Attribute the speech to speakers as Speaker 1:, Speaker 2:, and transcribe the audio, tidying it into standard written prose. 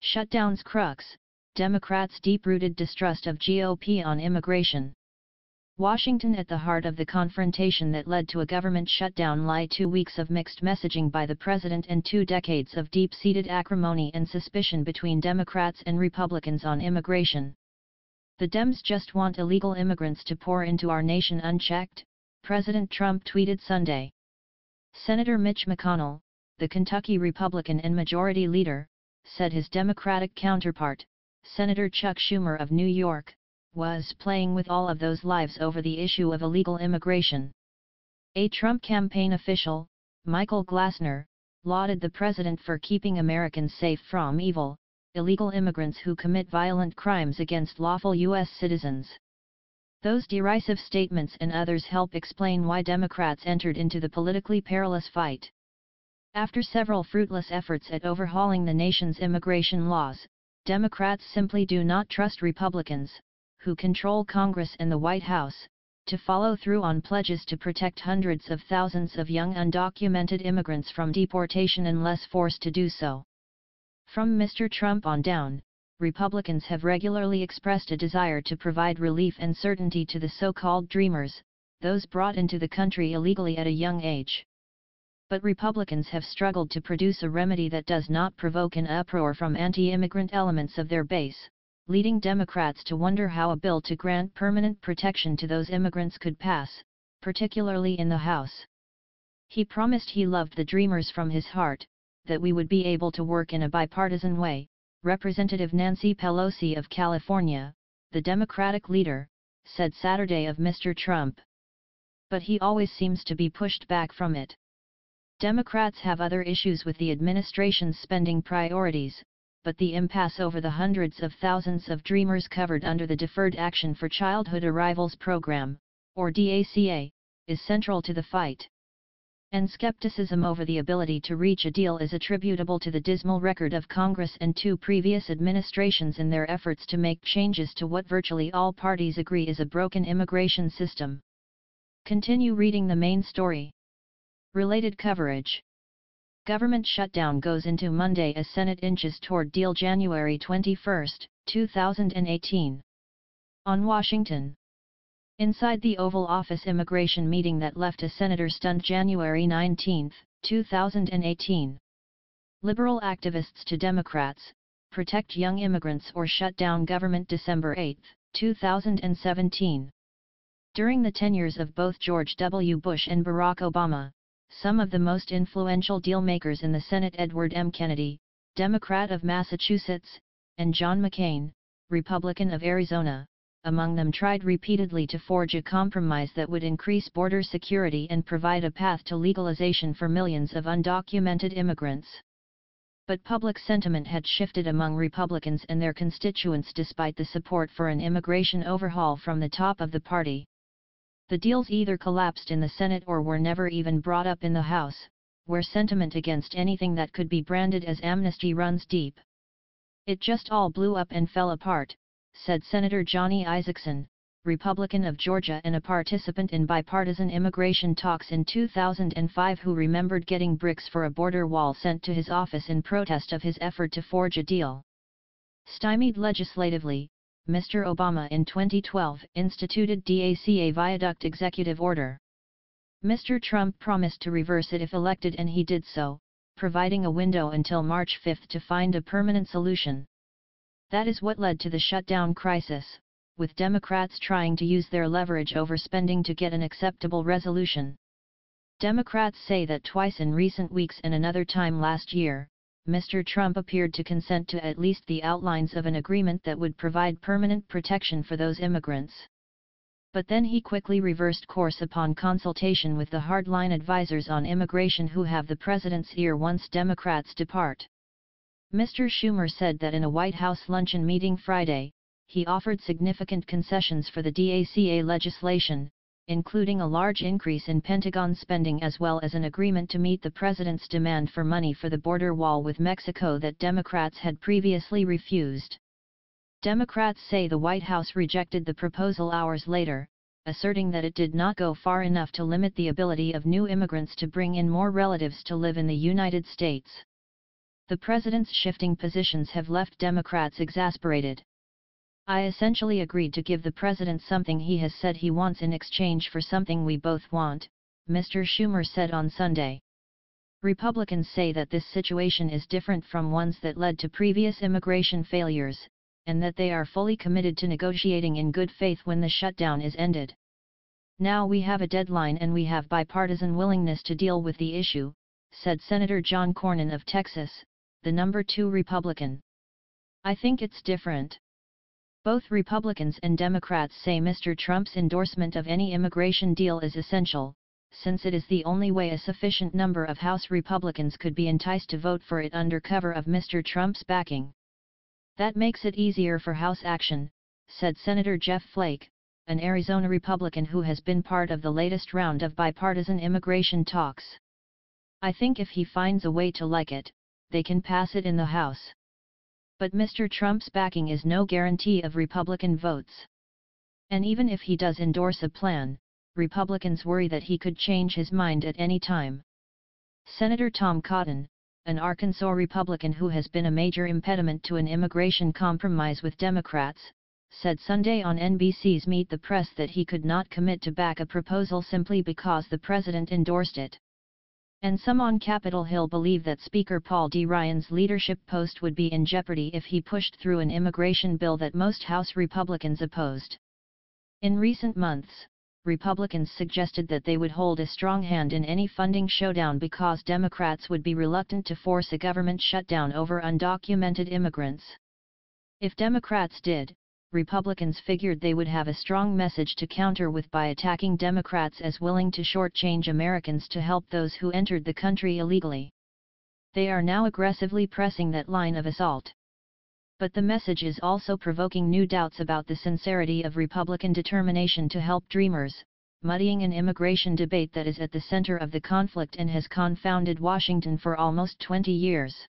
Speaker 1: Shutdown's Crux, Democrats' deep-rooted distrust of GOP on immigration. Washington at the heart of the confrontation that led to a government shutdown lie 2 weeks of mixed messaging by the president and 2 decades of deep-seated acrimony and suspicion between Democrats and Republicans on immigration. The Dems just want illegal immigrants to pour into our nation unchecked, President Trump tweeted Sunday. Senator Mitch McConnell, the Kentucky Republican and Majority Leader, said his Democratic counterpart, Senator Chuck Schumer of New York, was playing with all of those lives over the issue of illegal immigration. A Trump campaign official, Michael Glassner, lauded the president for keeping Americans safe from evil, illegal immigrants who commit violent crimes against lawful U.S. citizens. Those derisive statements and others help explain why Democrats entered into the politically perilous fight. After several fruitless efforts at overhauling the nation's immigration laws, Democrats simply do not trust Republicans, who control Congress and the White House, to follow through on pledges to protect hundreds of thousands of young undocumented immigrants from deportation unless forced to do so. From Mr. Trump on down, Republicans have regularly expressed a desire to provide relief and certainty to the so-called dreamers, those brought into the country illegally at a young age. But Republicans have struggled to produce a remedy that does not provoke an uproar from anti-immigrant elements of their base, leading Democrats to wonder how a bill to grant permanent protection to those immigrants could pass, particularly in the House. He promised he loved the dreamers from his heart, that we would be able to work in a bipartisan way, Representative Nancy Pelosi of California, the Democratic leader, said Saturday of Mr. Trump. But he always seems to be pushed back from it. Democrats have other issues with the administration's spending priorities, but the impasse over the hundreds of thousands of dreamers covered under the Deferred Action for Childhood Arrivals Program, or DACA, is central to the fight. And skepticism over the ability to reach a deal is attributable to the dismal record of Congress and 2 previous administrations in their efforts to make changes to what virtually all parties agree is a broken immigration system. Continue reading the main story. Related coverage. Government shutdown goes into Monday as Senate inches toward deal January 21, 2018. On Washington. Inside the Oval Office immigration meeting that left a senator stunned January 19, 2018. Liberal activists to Democrats, protect young immigrants or shut down government December 8, 2017. During the tenures of both George W. Bush and Barack Obama, some of the most influential deal-makers in the Senate, Edward M. Kennedy, Democrat of Massachusetts, and John McCain, Republican of Arizona, among them, tried repeatedly to forge a compromise that would increase border security and provide a path to legalization for millions of undocumented immigrants. But public sentiment had shifted among Republicans and their constituents despite the support for an immigration overhaul from the top of the party. The deals either collapsed in the Senate or were never even brought up in the House, where sentiment against anything that could be branded as amnesty runs deep. It just all blew up and fell apart, said Senator Johnny Isakson, Republican of Georgia and a participant in bipartisan immigration talks in 2005, who remembered getting bricks for a border wall sent to his office in protest of his effort to forge a deal. Stymied legislatively, Mr. Obama in 2012 instituted DACA viaduct executive order. Mr. Trump promised to reverse it if elected, and he did so, providing a window until March 5 to find a permanent solution. That is what led to the shutdown crisis, with Democrats trying to use their leverage over spending to get an acceptable resolution. Democrats say that twice in recent weeks and another time last year, Mr. Trump appeared to consent to at least the outlines of an agreement that would provide permanent protection for those immigrants. But then he quickly reversed course upon consultation with the hardline advisors on immigration who have the president's ear once Democrats depart. Mr. Schumer said that in a White House luncheon meeting Friday, he offered significant concessions for the DACA legislation, including a large increase in Pentagon spending as well as an agreement to meet the president's demand for money for the border wall with Mexico that Democrats had previously refused. Democrats say the White House rejected the proposal hours later, asserting that it did not go far enough to limit the ability of new immigrants to bring in more relatives to live in the United States. The president's shifting positions have left Democrats exasperated. I essentially agreed to give the president something he has said he wants in exchange for something we both want, Mr. Schumer said on Sunday. Republicans say that this situation is different from ones that led to previous immigration failures, and that they are fully committed to negotiating in good faith when the shutdown is ended. Now we have a deadline and we have bipartisan willingness to deal with the issue, said Senator John Cornyn of Texas, the number 2 Republican. I think it's different. Both Republicans and Democrats say Mr. Trump's endorsement of any immigration deal is essential, since it is the only way a sufficient number of House Republicans could be enticed to vote for it under cover of Mr. Trump's backing. That makes it easier for House action, said Senator Jeff Flake, an Arizona Republican who has been part of the latest round of bipartisan immigration talks. I think if he finds a way to like it, they can pass it in the House. But Mr. Trump's backing is no guarantee of Republican votes. And even if he does endorse a plan, Republicans worry that he could change his mind at any time. Senator Tom Cotton, an Arkansas Republican who has been a major impediment to an immigration compromise with Democrats, said Sunday on NBC's Meet the Press that he could not commit to back a proposal simply because the president endorsed it. And some on Capitol Hill believe that Speaker Paul D. Ryan's leadership post would be in jeopardy if he pushed through an immigration bill that most House Republicans opposed. In recent months, Republicans suggested that they would hold a strong hand in any funding showdown because Democrats would be reluctant to force a government shutdown over undocumented immigrants. If Democrats did, Republicans figured they would have a strong message to counter with by attacking Democrats as willing to shortchange Americans to help those who entered the country illegally. They are now aggressively pressing that line of assault. But the message is also provoking new doubts about the sincerity of Republican determination to help Dreamers, muddying an immigration debate that is at the center of the conflict and has confounded Washington for almost 20 years.